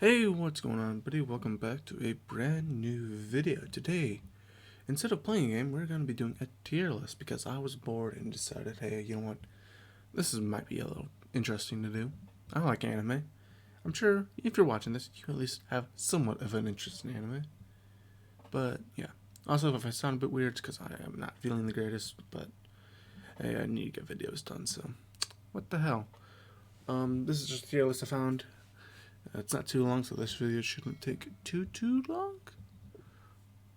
Hey, what's going on, buddy? Welcome back to a brand new video. Today, instead of playing a game, we're going to be doing a tier list because I was bored and decided, hey, you know what? Might be a little interesting to do. I like anime. I'm sure if you're watching this, you at least have somewhat of an interest in anime. But yeah. Also, if I sound a bit weird, it's because I am not feeling the greatest, but hey, I need to get videos done, so what the hell? This is just a tier list I found. It's not too long, so this video shouldn't take too long.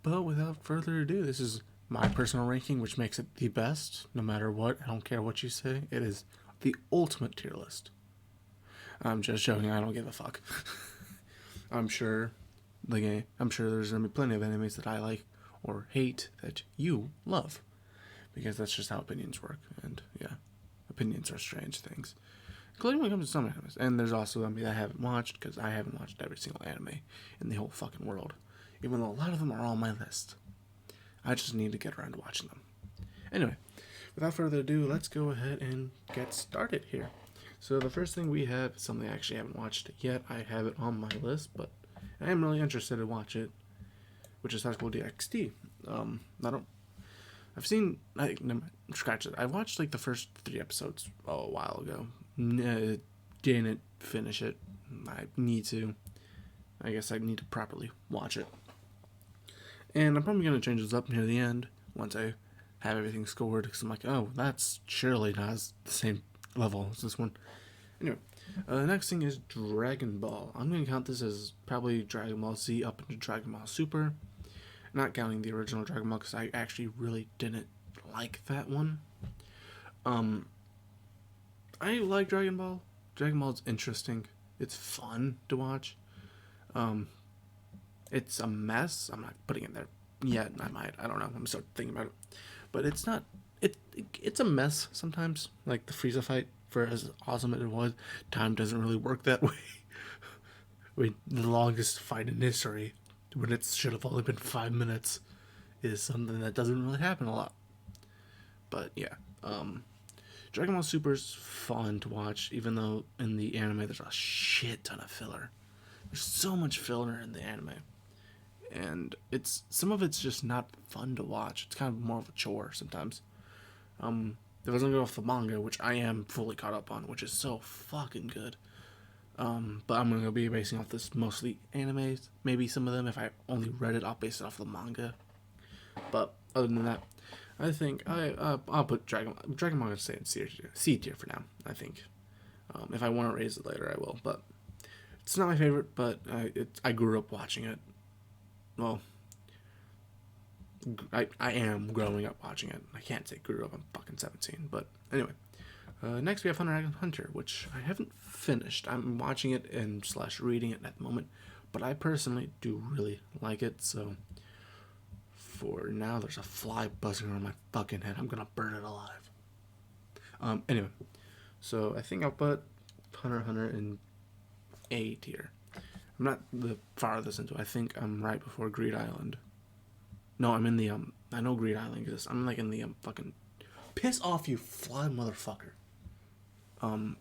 But without further ado, this is my personal ranking, which makes it the best, no matter what. I don't care what you say. It is the ultimate tier list. I'm just joking. I don't give a fuck. I'm sure, I'm sure there's gonna be plenty of enemies that I like or hate that you love, because that's just how opinions work. And yeah, opinions are strange things, including when it comes to some animes. And there's also anime that I haven't watched because I haven't watched every single anime in the whole fucking world, even though a lot of them are on my list. I just need to get around to watching them. Anyway, without further ado, let's go ahead and get started here. So the first thing we have is something I actually haven't watched yet. I have it on my list, but I am really interested to watch it, which is High School DxD. I don't. I've seen. Scratch it. I watched like the first 3 episodes a while ago. Didn't finish it. I need to. I guess I need to properly watch it. And I'm probably going to change this up near the end once I have everything scored, because I'm like, oh, that's surely not the same level as this one. Anyway, the next thing is Dragon Ball. I'm going to count this as probably Dragon Ball Z up into Dragon Ball Super. Not counting the original Dragon Ball, because I actually really didn't like that one. I like Dragon Ball. Dragon Ball is interesting. It's fun to watch. It's a mess. I'm not putting it there yet. I might. I don't know. I'm still thinking about it. But it's not. It's a mess sometimes. Like the Frieza fight, for as awesome as it was, time doesn't really work that way. I mean, the longest fight in history, when it should have only been 5 minutes, is something that doesn't really happen a lot. But yeah, Dragon Ball Super is fun to watch, even though in the anime there's a shit ton of filler. There's so much filler in the anime, and it's some of it's just not fun to watch. It's kind of more of a chore sometimes. If I was gonna go off the manga, which I am fully caught up on, which is so fucking good. But I'm gonna be basing off this mostly animes. Maybe some of them, if I only read it, I'll base it off the manga. But other than that, I think I'll put Dragon Ball stay in C tier for now. I think if I want to raise it later, I will. But it's not my favorite. But I grew up watching it. Well, I am growing up watching it. I can't say grew up. I'm fucking 17. But anyway, next we have Hunter x Hunter, which I haven't finished. I'm watching it and slash reading it at the moment, but I personally do really like it. So for now, there's a fly buzzing around my fucking head. I'm gonna burn it alive. Anyway, so I think I'll put Hunter x Hunter in A tier. I'm not the farthest into. I think I'm right before Greed Island. No, I'm in the I know Greed Island exists. I'm like in the fucking. Piss off, you fly motherfucker. I'm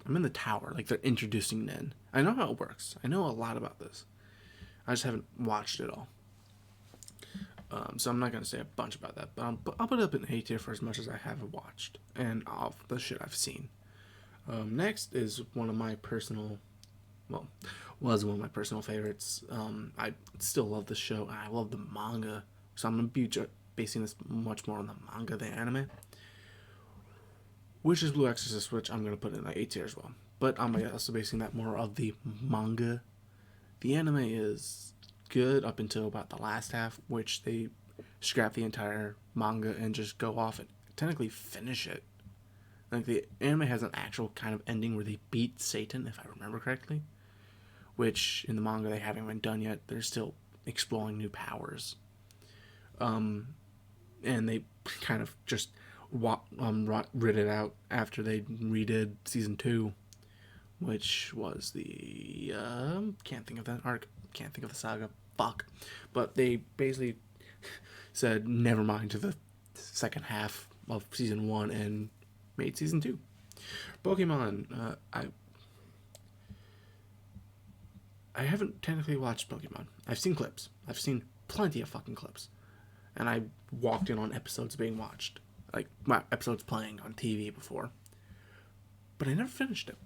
in the tower. Like they're introducing Nen. I know how it works. I know a lot about this. I just haven't watched it all. So I'm not gonna say a bunch about that. But I'll put it up in A tier for as much as I have watched and all the shit I've seen. Next is one of my personal, well, was one of my personal favorites. I still love the show. I love the manga, so I'm gonna be basing this much more on the manga than anime, which is Blue Exorcist, which I'm gonna put in like A tier as well. But I'm also basing that more of the manga. The anime is good up until about the last half, which they scrap the entire manga and just go off and technically finish it. Like the anime has an actual kind of ending where they beat Satan, if I remember correctly, which in the manga they haven't been done yet. They're still exploring new powers, and they kind of just rid it out after they redid season 2, which was the can't think of that arc, can't think of the saga. Fuck, but they basically said never mind to the second half of season 1 and made season 2. Pokemon, I haven't technically watched Pokemon. I've seen clips. I've seen plenty of fucking clips. And I walked in on episodes being watched. Like, my episodes playing on TV before. But I never finished it.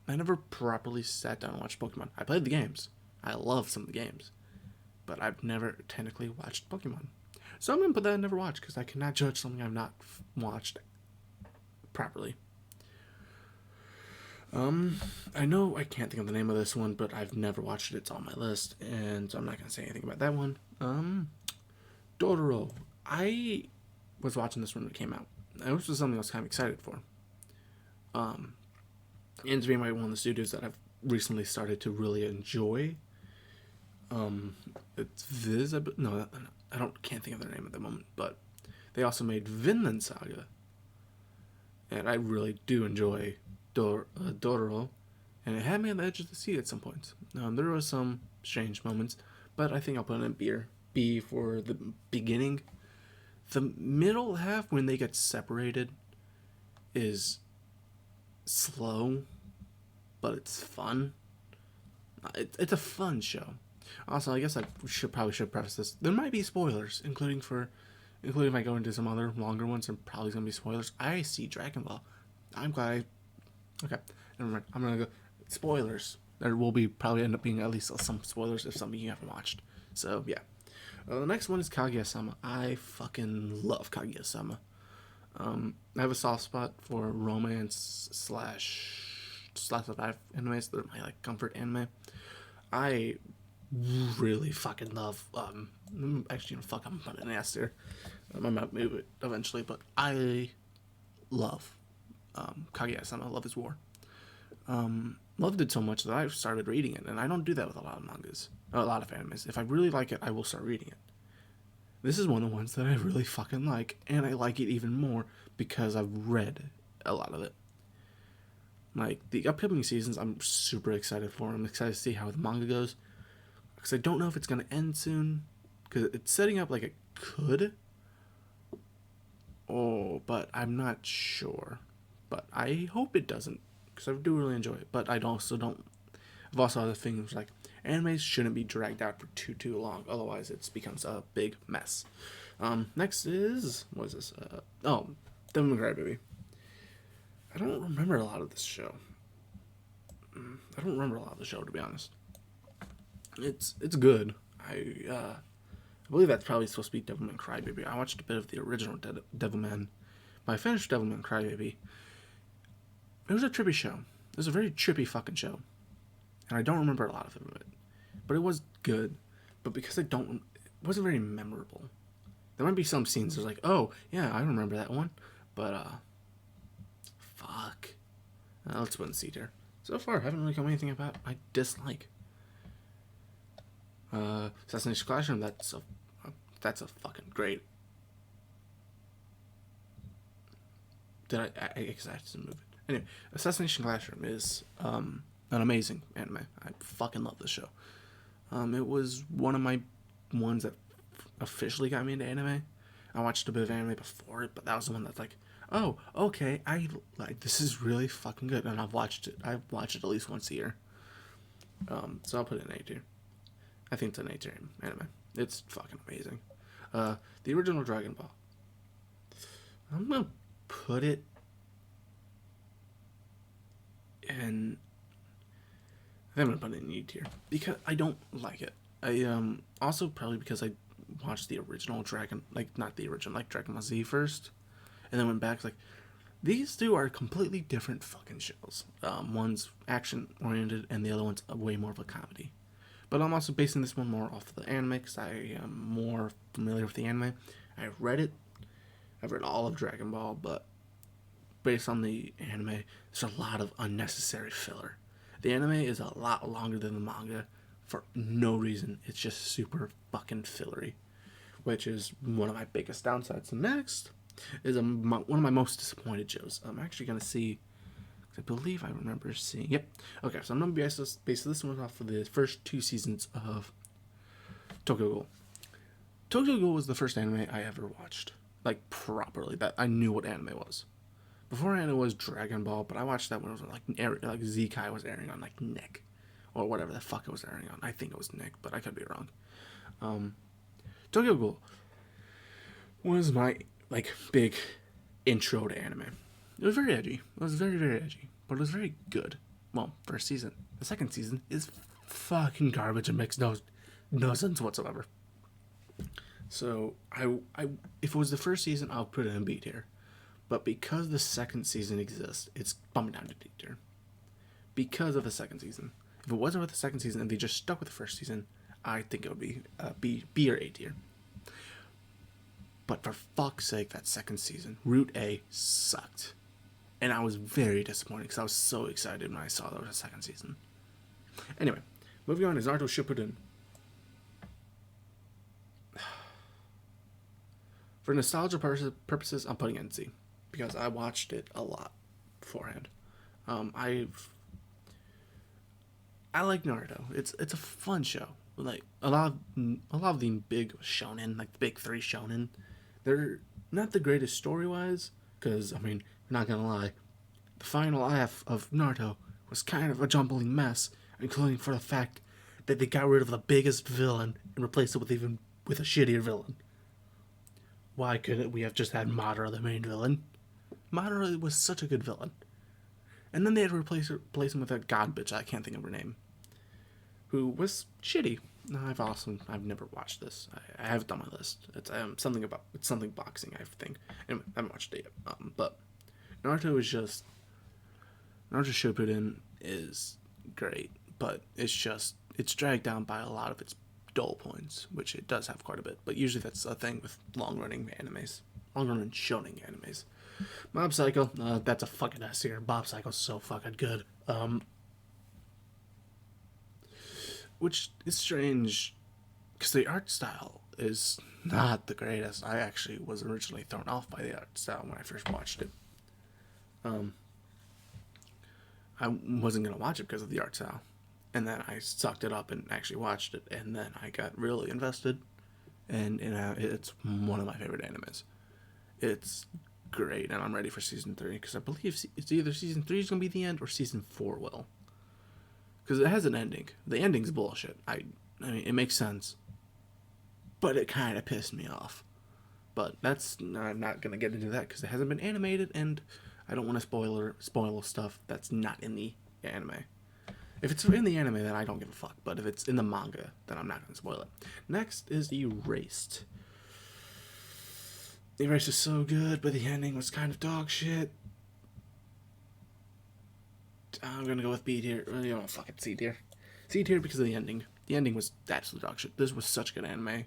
I never properly sat down and watched Pokemon. I played the games. I love some of the games. But I've never technically watched Pokemon. So I'm going to put that in never watched, because I cannot judge something I've not watched properly. I know I can't think of the name of this one, but I've never watched it. It's on my list, and so I'm not going to say anything about that one. Dororo. I was watching this when it came out. This was something I was kind of excited for. And it's being one of the studios that I've recently started to really enjoy. It's Viz. Can't think of their name at the moment, but they also made Vinland Saga, and I really do enjoy Dororo, and it had me on the edge of the seat at some points. There were some strange moments, but I think I'll put it in B for the beginning. The middle half, when they get separated, is slow, but it's fun. It's a fun show. Also, I guess I should preface this. There might be spoilers, including if I go into some other longer ones. There probably gonna be spoilers. I see Dragon Ball. I'm glad. Okay, never mind. I'm gonna go spoilers. There will be probably end up being at least some spoilers if something you haven't watched. So yeah. The next one is Kaguya-sama. I fucking love Kaguya-sama. I have a soft spot for romance slash slice of life animes. They're my comfort anime. I really fucking love. Actually, I'm putting an ass there. I might move it eventually, but I love Kaguya-sama. Love is War. Loved it so much that I started reading it, and I don't do that with a lot of mangas, or a lot of animes. If I really like it, I will start reading it. This is one of the ones that I really fucking like, and I like it even more because I've read a lot of it. Like, the upcoming seasons, I'm super excited for. I'm excited to see how the manga goes, because I don't know if it's going to end soon, because it's setting up like it could. But I'm not sure. But I hope it doesn't, because I do really enjoy it. But I've also other things like animes shouldn't be dragged out for too long, otherwise it becomes a big mess. Next is, what is this? Devil May Cry Baby. I don't remember a lot of this show. I don't remember a lot of the show, to be honest. It's good. I believe that's probably supposed to be Devilman Crybaby. I watched a bit of the original Devilman, but I finished Devilman Crybaby. It was a trippy show. It was a very trippy fucking show, and I don't remember a lot of it, but it was good. But because it wasn't very memorable. There might be some scenes that's like, oh yeah, I remember that one, but fuck. Let's put in C tier. So far, I haven't really come anything about I dislike. Assassination Classroom, that's a fucking great. I guess I had to move it. Anyway, Assassination Classroom is an amazing anime. I fucking love this show. It was one of my ones that officially got me into anime. I watched a bit of anime before it, but that was the one that's like, oh, okay, this is really fucking good, and I've watched it at least once a year. So I'll put it in A tier. I think it's an A tier anime. It's fucking amazing. The original Dragon Ball. I'm gonna put it in. I'm gonna put it in E tier because I don't like it. I also probably because I watched the original Dragon, not the original, Dragon Ball Z first, and then went back. These two are completely different fucking shows. One's action oriented, and the other one's way more of a comedy. But I'm also basing this one more off the anime because I am more familiar with the anime. I've read it. I've read all of Dragon Ball, but based on the anime, there's a lot of unnecessary filler. The anime is a lot longer than the manga for no reason. It's just super fucking fillery, which is one of my biggest downsides. So next is one of my most disappointed shows. I'm actually going to see, I believe I remember seeing, yep. Okay, so I'm going to base this one off of the first 2 seasons of Tokyo Ghoul. Tokyo Ghoul was the first anime I ever watched, properly, that I knew what anime was. Beforehand it was Dragon Ball, but I watched that when it was Zekai was airing on Nick or whatever the fuck it was airing on. I think it was Nick, but I could be wrong. Tokyo Ghoul was my like big intro to anime. It was very edgy. It was very, very edgy, but it was very good. Well, first season. The second season is fucking garbage and makes no sense whatsoever. So I if it was the first season, I'll put it in B tier. But because the second season exists, it's bumped down to D tier. Because of the second season. If it wasn't with the second season and they just stuck with the first season, I think it would be B or A tier. But for fuck's sake, that second season, Route A sucked. And I was very disappointed because I was so excited when I saw there was a second season. Anyway, moving on is Naruto Shippuden. For nostalgia purposes, I'm putting NC because I watched it a lot beforehand. I like Naruto. It's a fun show. Like a lot of the big shonen, like the big three shonen, they're not the greatest story wise. Because I mean, I'm not gonna lie, the final half of Naruto was kind of a jumbling mess, including for the fact that they got rid of the biggest villain and replaced it with a shittier villain. Why couldn't we have just had Madara the main villain? Madara was such a good villain. And then they had to replace him with a god bitch, I can't think of her name, who was shitty. I've never watched this. I have it on my list. It's something boxing, I think. Anyway, I haven't watched it yet. But Naruto Shippuden is great, but it's dragged down by a lot of its dull points, which it does have quite a bit. But usually that's a thing with long-running shonen animes. Mob Psycho, that's a fucking S tier. Mob Psycho's so fucking good. Which is strange, because the art style is not the greatest. I actually was originally thrown off by the art style when I first watched it. I wasn't going to watch it because of the art style. And then I sucked it up and actually watched it, and then I got really invested. And it's one of my favorite animes. It's great, and I'm ready for season 3, because I believe it's either season 3 is going to be the end, or season 4 will. Because it has an ending. The ending's bullshit. I mean, it makes sense. But it kind of pissed me off. But I'm not going to get into that because it hasn't been animated, and I don't want to spoil stuff that's not in the anime. If it's in the anime, then I don't give a fuck. But if it's in the manga, then I'm not going to spoil it. Next is Erased. Erased is so good, but the ending was kind of dog shit. I'm gonna go with B tier. Fucking C tier. C tier because of the ending. The ending was absolute dog shit. This was such good anime.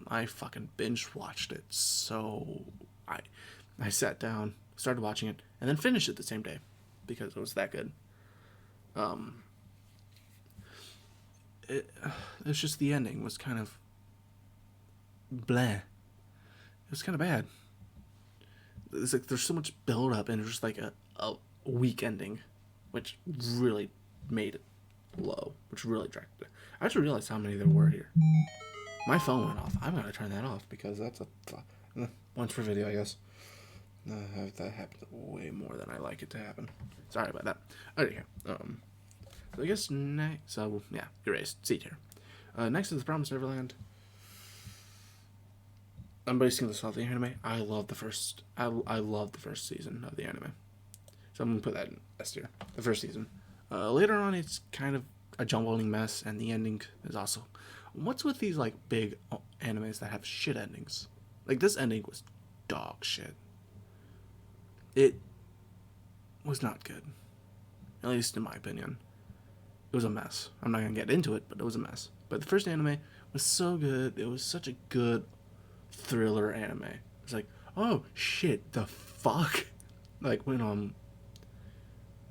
I fucking binge watched it. So I sat down, started watching it, and then finished it the same day because it was that good. It's just the ending was kind of bleh. It was kind of bad. It's like there's so much build up and it's just like a weak ending, which really made it low, which really dragged it. I just realized how many there were here. My phone went off. I'm gonna turn that off because that's once per video, I guess. That happens way more than I like it to happen. Sorry about that. Okay, so I guess next. So yeah, Erased, C tier. Next is The Promised Neverland. I'm basing this off the anime. I love the first season of the anime. So I'm going to put that in S tier. The first season. Later on, it's kind of a jumbling mess, and the ending is also... What's with these, like, big animes that have shit endings? Like, this ending was dog shit. It was not good. At least in my opinion. It was a mess. I'm not going to get into it, but it was a mess. But the first anime was so good. It was such a good thriller anime. It's like, oh, shit, the fuck? Like, when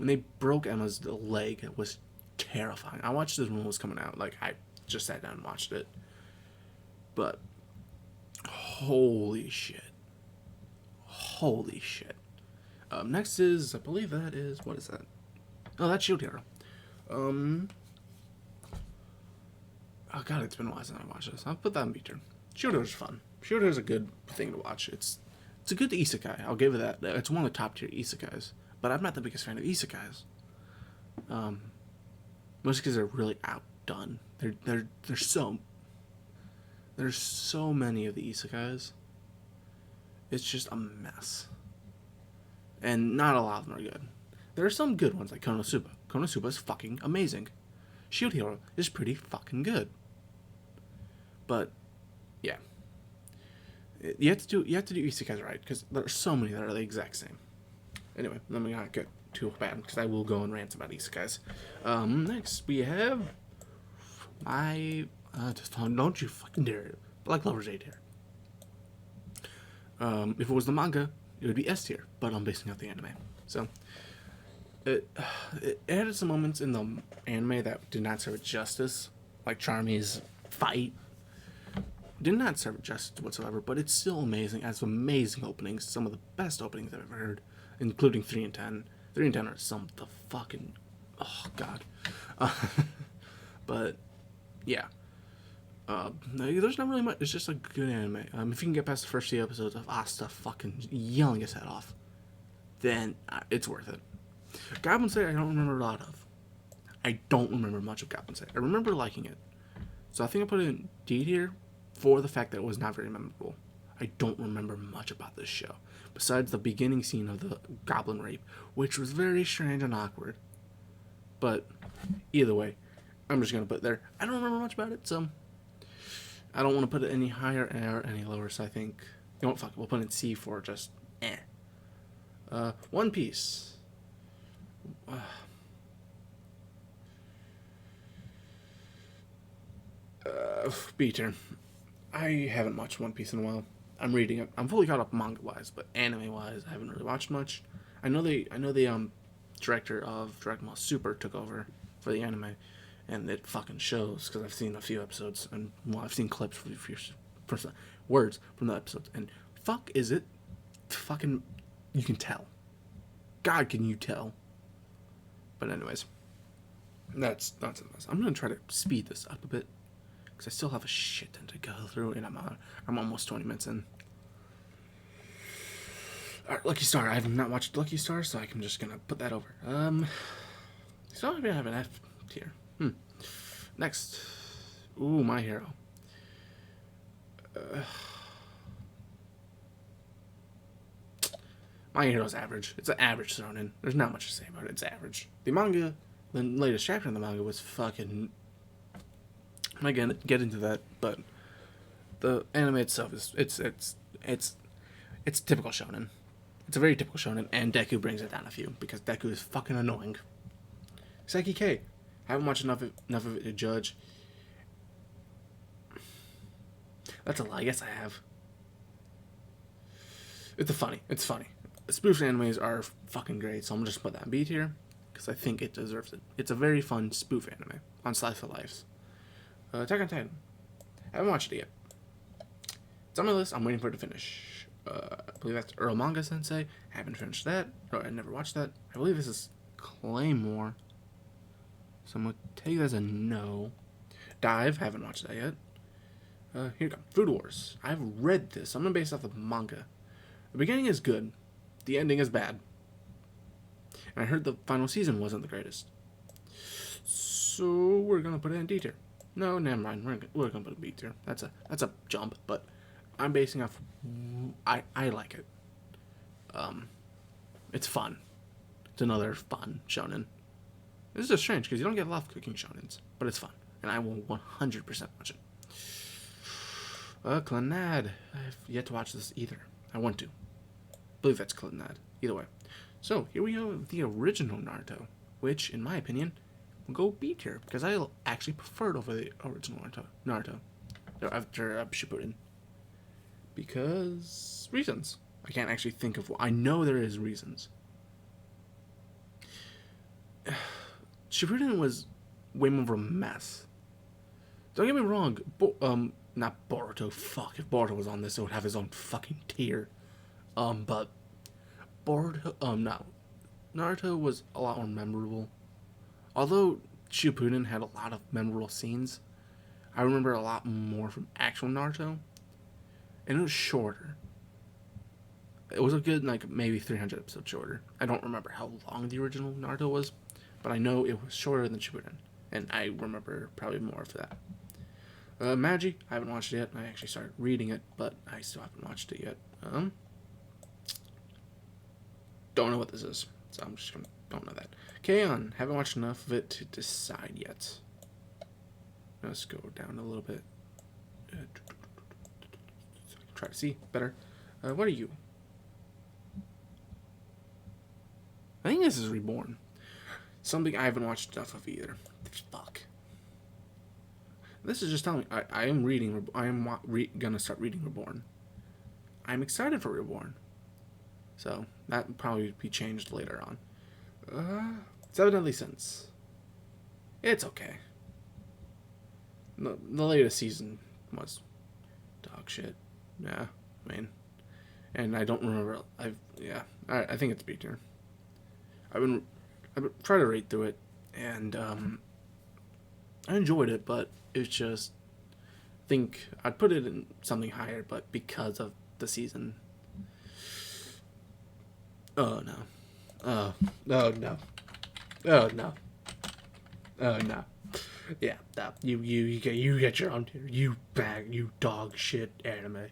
they broke Emma's leg, it was terrifying. I watched this when it was coming out. Like, I just sat down and watched it. But, holy shit. Holy shit. Next is, I believe that is, what is that? Oh, that's Shield Hero. Oh god, it's been a while since I watched this. I'll put that in B tier. Shield Hero's fun. Shield Hero's a good thing to watch. It's a good isekai. I'll give it that. It's one of the top tier isekais. But I'm not the biggest fan of isekais. Mostly because they're really outdone. There's so many of the isekais. It's just a mess, and not a lot of them are good. There are some good ones like Konosuba. Konosuba is fucking amazing. Shield Hero is pretty fucking good. But yeah, you have to do isekais right because there are so many that are the exact same. Anyway, let me not get too bad because I will go and rant about isekais. Next we have my just don't you fucking dare it. Black Lover's A tier. If it was the manga, it would be S tier, but I'm basing out the anime. So it added some moments in the anime that did not serve it justice, like Charmy's fight. Did not serve it justice whatsoever, but it's still amazing. It has amazing openings, some of the best openings I've ever heard, including 3 and 10. 3 and 10 are some of the fucking, oh god. But yeah. There's not really much. It's just a good anime. If you can get past the first few episodes of Asta fucking yelling his head off, then it's worth it. Goblin Slayer I don't remember a lot of. I don't remember much of Goblin Slayer. I remember liking it. So I think I put it in D tier for the fact that it was not very memorable. I don't remember much about this show. Besides the beginning scene of the goblin rape, which was very strange and awkward. But either way, I'm just going to put it there. I don't remember much about it, so I don't want to put it any higher or any lower, so I think, you know what, fuck it, we'll put it in C for just eh. One Piece. B tier. I haven't watched One Piece in a while. I'm reading it. I'm fully caught up manga-wise, but anime-wise, I haven't really watched much. I know the director of Dragon Ball Super took over for the anime, and it fucking shows because I've seen a few episodes, and well, I've seen clips for words from the episodes, and fuck is it fucking, you can tell. God, can you tell? But anyways, that's nonsense. I'm gonna try to speed this up a bit because I still have a shit ton to go through, and I'm almost 20 minutes in. Alright, Lucky Star. I have not watched Lucky Star, so I'm just gonna put that over. So I'm gonna have an F tier. Next, ooh, My Hero. My Hero's average. It's an average shonen. There's not much to say about it. It's average. The manga, the latest chapter in the manga was fucking. I'm not gonna get into that, but the anime itself is it's typical shonen. It's a very typical shonen, and Deku brings it down a few because Deku is fucking annoying. Saiki K. Haven't watched enough of it to judge. That's a lie. Yes, I have. It's funny. Spoof animes are fucking great, so I'm just put that in B tier because I think it deserves it. It's a very fun spoof anime on slice of life. Attack on Titan. I haven't watched it yet. It's on my list. I'm waiting for it to finish. I believe that's Earl Manga Sensei. Haven't finished that. I never watched that. I believe this is Claymore. So I'm going to take that as a no. Dive. Haven't watched that yet. Here we go. Food Wars. I've read this. I'm going to base it off the manga. The beginning is good. The ending is bad. And I heard the final season wasn't the greatest. So we're going to put it in D tier. No, never mind. We're going to put it in B tier. That's a jump, but I'm basing off. I like it. It's fun. It's another fun shonen. This is just strange because you don't get a lot of cooking shonens, but it's fun, and I will 100% watch it. Clannad. I have yet to watch this either. I want to. I believe that's Clannad. Either way. So here we go with the original Naruto, which, in my opinion, will go B tier because I actually prefer it over the original Naruto after Shippuden. Because reasons. I can't actually think of. I know there is reasons. Shippuden was way more of a mess. Don't get me wrong. Not Boruto. Fuck, if Boruto was on this, it would have his own fucking tier. But Boruto. No. Naruto was a lot more memorable. Although Shippuden had a lot of memorable scenes, I remember a lot more from actual Naruto. And it was shorter. It was a good, maybe 300 episodes shorter. I don't remember how long the original Naruto was, but I know it was shorter than Shippuden. and I remember probably more of that. Magi, I haven't watched it yet. I actually started reading it, but I still haven't watched it yet. Don't know what this is, so I'm just gonna don't know that. K-On! Haven't watched enough of it to decide yet. Let's go down a little bit. Try to see better. What are you? I think this is Reborn. Something I haven't watched enough of either. Fuck. This is just telling me I am reading. I am gonna start reading Reborn. I'm excited for Reborn. So that will probably be changed later on. Seven Deadly Sins. It's okay. The latest season was dog shit. Yeah, I mean, and I don't remember. I think it's B tier. I've been trying to rate through it, and I enjoyed it, but it's just think I'd put it in something higher, but because of the season. Oh no. Oh no. Oh no. Oh no. Yeah, no. You get your own tier. You dog shit anime.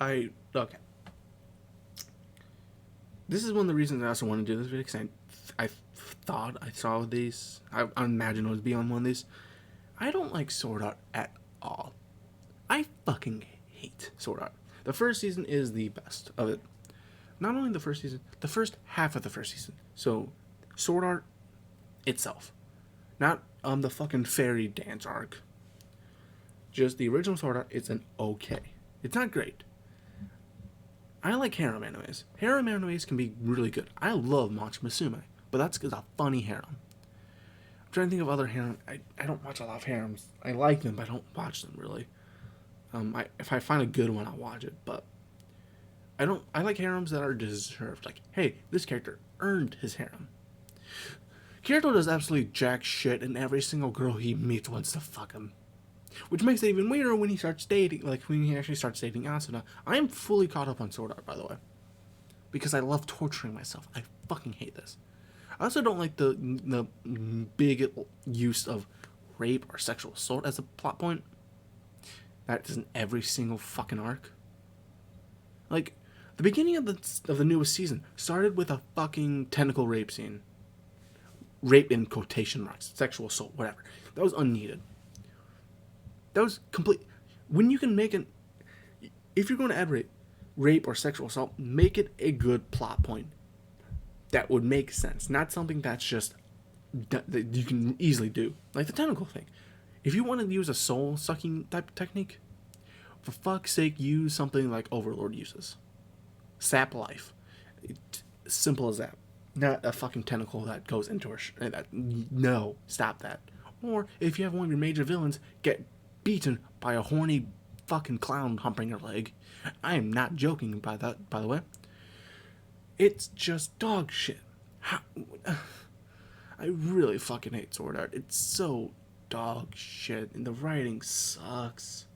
Okay. This is one of the reasons I also want to do this video, because I thought I saw these. I imagine it would be on one of these. I don't like Sword Art at all. I fucking hate Sword Art. The first season is the best of it. Not only the first season, the first half of the first season. So, Sword Art itself. Not the fucking fairy dance arc. Just the original Sword Art, it's an okay. It's not great. I like harem animes. Harem animes can be really good. I love Match Musume, but that's because a funny harem. I'm trying to think of other harem. I don't watch a lot of harems. I like them, but I don't watch them really. If I find a good one, I'll watch it, but I like harems that are deserved. Like, hey, this character earned his harem. Kirito does absolutely jack shit, and every single girl he meets wants to fuck him. Which makes it even weirder when he starts dating, when he actually starts dating Asuna. I am fully caught up on Sword Art, by the way. Because I love torturing myself. I fucking hate this. I also don't like the big use of rape or sexual assault as a plot point. That is in every single fucking arc. Like, the beginning of the newest season started with a fucking tentacle rape scene. Rape in quotation marks. Sexual assault, whatever. That was unneeded. That was complete. When you can make it, if you're going to add rape or sexual assault, make it a good plot point that would make sense. Not something that's just that you can easily do, like the tentacle thing. If you want to use a soul sucking type technique, for fuck's sake, use something like Overlord uses. Sap life. Simple as that. Not a fucking tentacle that goes into her. No, stop that. Or if you have one of your major villains get beaten by a horny fucking clown humping her leg. I am not joking by that, by the way. It's just dog shit. I really fucking hate Sword Art. It's so dog shit, and the writing sucks.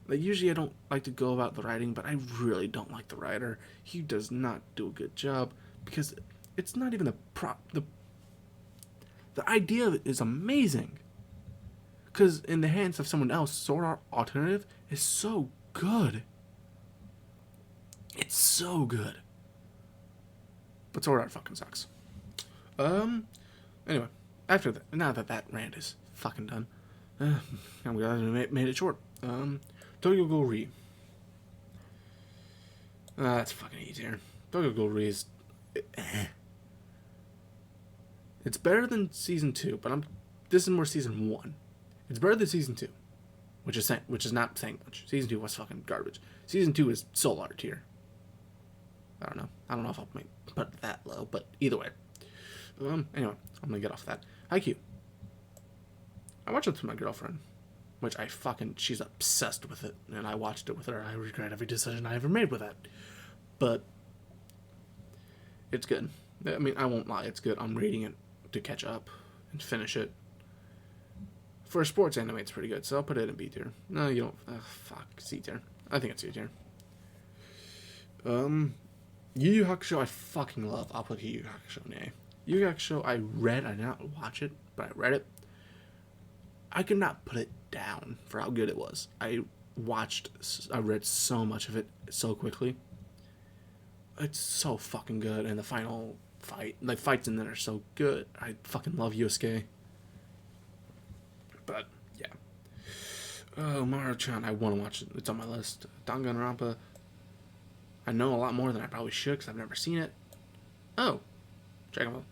Like, usually I don't like to go about the writing, but I really don't like the writer. He does not do a good job, because it's not even the idea of it is amazing. Because in the hands of someone else, Sword Art Alternative is so good. It's so good. But Sword Art fucking sucks. Anyway, after that, now that rant is fucking done, I'm glad I made it short. Tokyo Ghoul Re. That's fucking easier. Tokyo Ghoul Re is... It's better than Season 2, but this is more Season 1. It's better than Season 2, which is not saying much. Season 2 was fucking garbage. Season 2 is Soul Art tier. I don't know if I'll put it that low, but either way. Anyway, I'm gonna get off that. Haikyuu. I watched it with my girlfriend, which she's obsessed with it, and I watched it with her. I regret every decision I ever made with that. But it's good. I mean, I won't lie, it's good. I'm reading it to catch up and finish it. For a sports anime, it's pretty good, so I'll put it in B tier. No, you don't. Fuck, C tier. I think it's C tier. Yu Yu Hakusho, I fucking love. I'll put Yu Yu Hakusho in A. Yu Yu Hakusho, I did not watch it, but I read it. I could not put it down for how good it was. I read so much of it so quickly. It's so fucking good, and the final fight, like fights in there are so good. I fucking love Yusuke. But yeah, oh Maruchan, I want to watch it. It's on my list. Danganronpa. I know a lot more than I probably should because I've never seen it. Oh, Dragon Ball.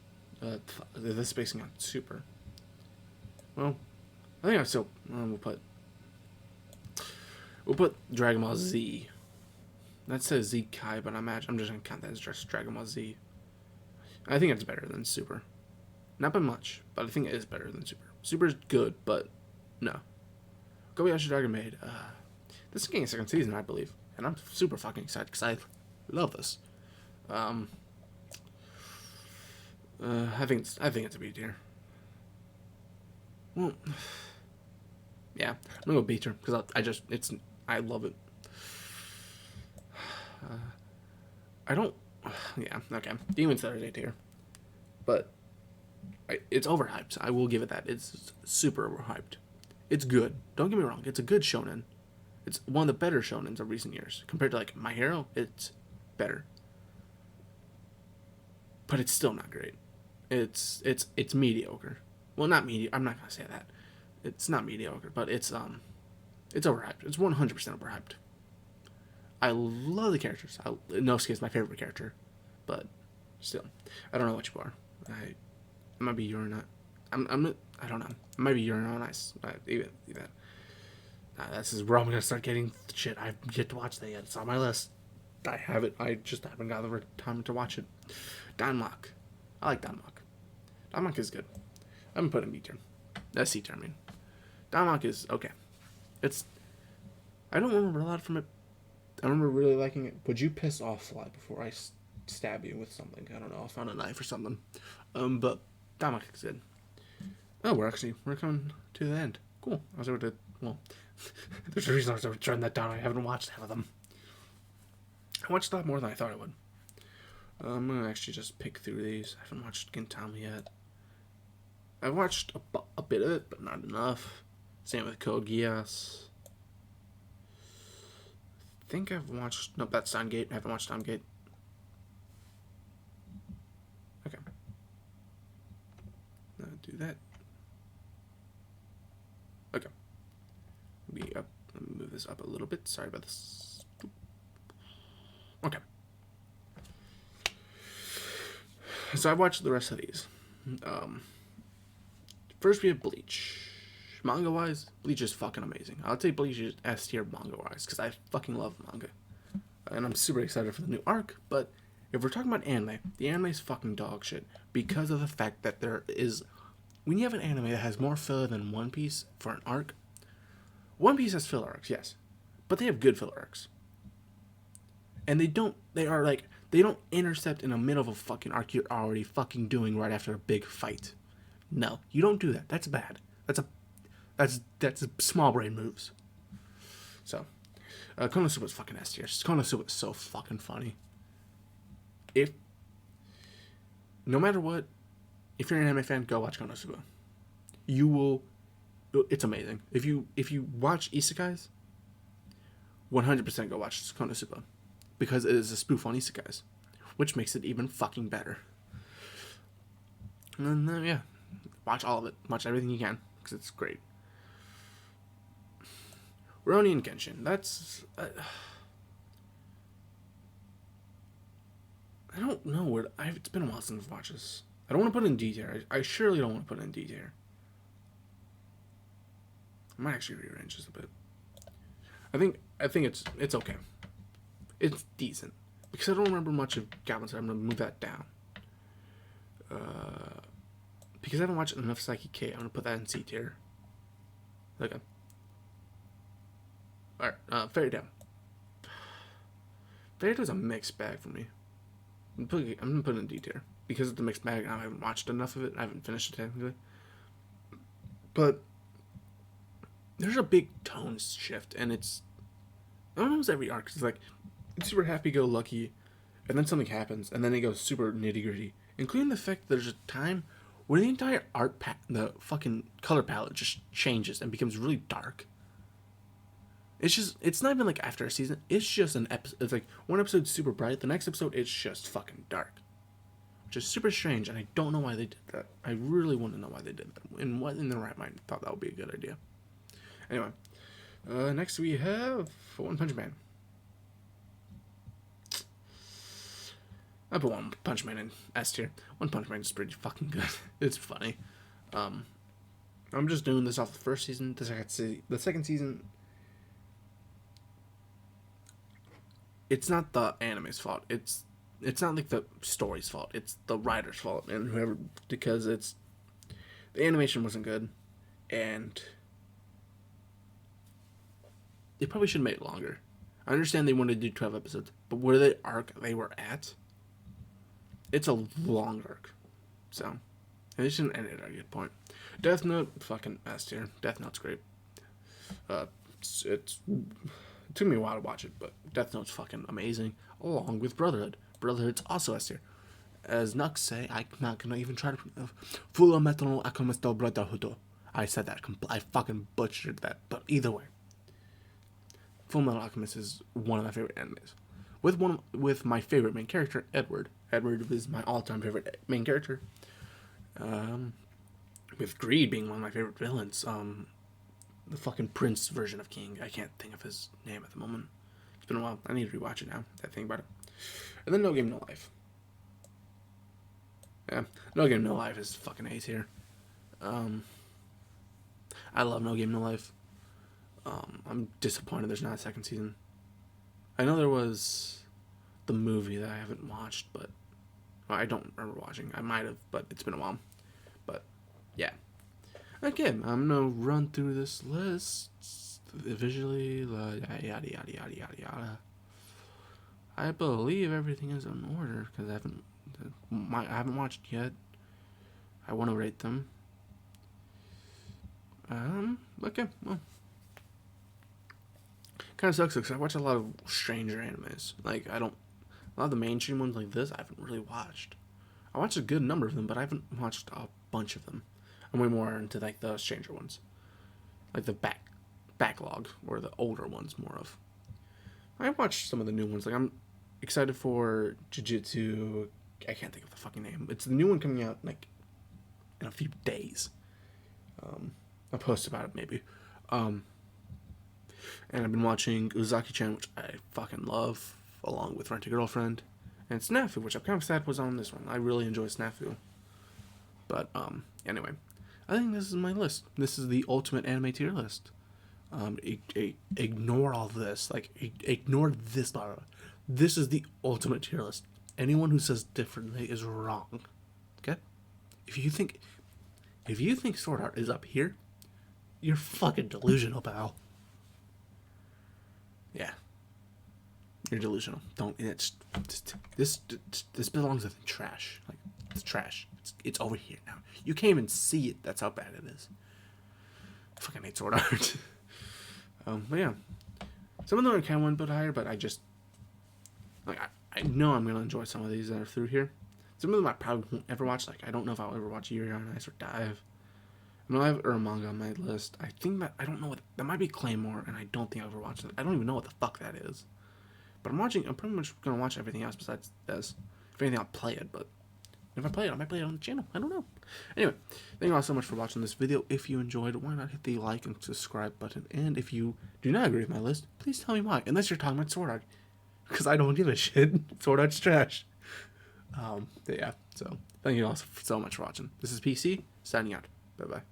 This is basing on Super. Well, I think I still we'll put Dragon Ball Z. That says Z Kai, but I'm just gonna count that as just Dragon Ball Z. I think it's better than Super. Not by much, but I think it is better than Super. Super's good, but no. Kobayashi Dragon Maid. This is getting a second season, I believe, and I'm super fucking excited because I love this. I think it's a B tier. Well, yeah, I'm gonna go B tier because I love it. I don't. Yeah, okay. Demon Slayer's A tier, but it's overhyped. I will give it that. It's super overhyped. It's good. Don't get me wrong. It's a good shonen. It's one of the better shonens of recent years compared to like My Hero. It's better, but it's still not great. It's mediocre. Well, not mediocre. I'm not gonna say that. It's not mediocre, but it's overhyped. It's 100% overhyped. I love the characters. Inosuke is my favorite character, but still, I don't know what you are. I might be you're not. I don't know. It might be you're not nice. Even that. This is where I'm gonna start getting shit. I've yet to watch that yet. It's on my list. I have it. I just haven't got the time to watch it. Danmok. I like Danmok. Danmok is good. I'm putting B tier. That's C tier. I mean, Danmok is okay. I don't remember a lot from it. I remember really liking it. Would you piss off Fly before I stab you with something? I don't know. I found a knife or something. But Danmok is good. Oh, we're coming to the end. Cool. I was able to. Well, there's a reason I was able to turn that down. I haven't watched half of them. I watched a lot more than I thought I would. I'm gonna actually just pick through these. I haven't watched Gintama yet. I've watched a bit of it, but not enough. Same with Code Geass. I think I've watched... Nope, that's Steins Gate. I haven't watched Steins Gate. Okay. Do that. Okay. Let me move this up a little bit. Sorry about this. Okay. So I've watched the rest of these. First we have Bleach. Manga-wise, Bleach is fucking amazing. I'll say Bleach is S tier manga-wise, because I fucking love manga. And I'm super excited for the new arc, but if we're talking about anime, the anime is fucking dog shit. Because of the fact that there is... When you have an anime that has more filler than One Piece for an arc... One Piece has filler arcs, yes. But they have good filler arcs. And they don't intercept in the middle of a fucking arc you're already fucking doing right after a big fight. No, you don't do that. That's bad. That's small brain moves. So, Konosuba is fucking S tier. Konosuba is so fucking funny. No matter what, if you're an anime fan, go watch Konosuba. You will. It's amazing. If you watch isekais, 100% go watch Konosuba, because it is a spoof on isekais, which makes it even fucking better. And then yeah, watch all of it. Watch everything you can, because it's great. Rurouni Kenshin. That's... I don't know where... It's been a while since I've watched this. I don't want to put it in D tier. I surely don't want to put it in D tier. I might actually rearrange this a bit. I think it's okay. It's decent. Because I don't remember much of Goblin Slayer, I'm going to move that down. Because I haven't watched enough Psyche K, I'm going to put that in C tier. Okay. Alright, Fairy Tail. Fairy Tail's a mixed bag for me. I'm going to put it in D tier. Because it's a mixed bag, I haven't watched enough of it. I haven't finished it technically. But there's a big tone shift, and it's almost every arc. It's like, it's super happy-go-lucky, and then something happens, and then it goes super nitty-gritty. Including the fact that there's a time where the entire the fucking color palette just changes and becomes really dark. It's not even like after a season. It's just an episode. It's like one episode's super bright, the next episode it's just fucking dark, which is super strange, and I don't know why they did that. I really want to know why they did that. And what in their right mind thought that would be a good idea. Anyway, next we have One Punch Man. I put One Punch Man in S tier. One Punch Man is pretty fucking good. It's funny. I'm just doing this off the first season. The second season, it's not the anime's fault. It's not like the story's fault. It's the writer's fault and whoever, because the animation wasn't good, and they probably should have made it longer. I understand they wanted to do 12 episodes, but where the arc they were at, it's a long arc. So, and they shouldn't end it at a good point. Death Note, fucking S tier. Death Note's great. It took me a while to watch it, but Death Note's fucking amazing, along with Brotherhood. Brotherhood's also S tier. As Nux say, I'm not gonna even try to Full Metal Alchemist Brotherhood. I said that. I fucking butchered that. But either way, Full Metal Alchemist is one of my favorite animes. With my favorite main character, Edward. Edward is my all-time favorite main character. With Greed being one of my favorite villains. The fucking Prince version of King. I can't think of his name at the moment. It's been a while. I need to rewatch it now. I think about it. And then No Game No Life. Yeah, No Game No Life is fucking A tier. I love No Game No Life. I'm disappointed there's not a second season. I know there was the movie that I haven't watched, but I don't remember watching. I might have, but it's been a while. But yeah. Okay, I'm gonna run through this list visually. Yada yada yada yada yada yada. I believe everything is in order because I haven't watched yet. I want to rate them. Okay, well, kind of sucks because I watch a lot of stranger animes. Like a lot of the mainstream ones like this I haven't really watched. I watched a good number of them, but I haven't watched a bunch of them. I'm way more into like the stranger ones, like the backlog or the older ones more of. I watched some of the new ones. Like I'm excited for Jujutsu. I can't think of the fucking name. It's the new one coming out like in a few days. I'll post about it maybe. And I've been watching Uzaki-chan, which I fucking love, along with Rent a Girlfriend, and Snafu, which I'm kind of sad was on this one. I really enjoy Snafu. But anyway, I think this is my list. This is the ultimate anime tier list. Ignore all this. Like, ignore this part. This is the ultimate tier list. Anyone who says differently is wrong. Okay? If you think Sword Art is up here, you're fucking delusional, pal. Yeah. You're delusional. Don't. This belongs in the trash. Like, it's trash. It's over here now. You can't even see it. That's how bad it is. I fucking hate Sword Art. But yeah, some of them I kind of want to put higher, but I just like I know I'm gonna enjoy some of these that are through here. Some of them I probably won't ever watch. Like I don't know if I'll ever watch Yuri on Ice or Dive. I know I have Manga on my list. I think that I don't know what that might be Claymore, and I don't think I'll ever watch it. I don't even know what the fuck that is. But I'm pretty much gonna watch everything else besides this. If anything, I'll play it. But if I play it, I might play it on the channel. I don't know. Anyway, thank you all so much for watching this video. If you enjoyed, why not hit the like and subscribe button? And if you do not agree with my list, please tell me why. Unless you're talking about Sword Art, because I don't give a shit. Sword Art's trash. Yeah. So thank you all so much for watching. This is PC signing out. Bye bye.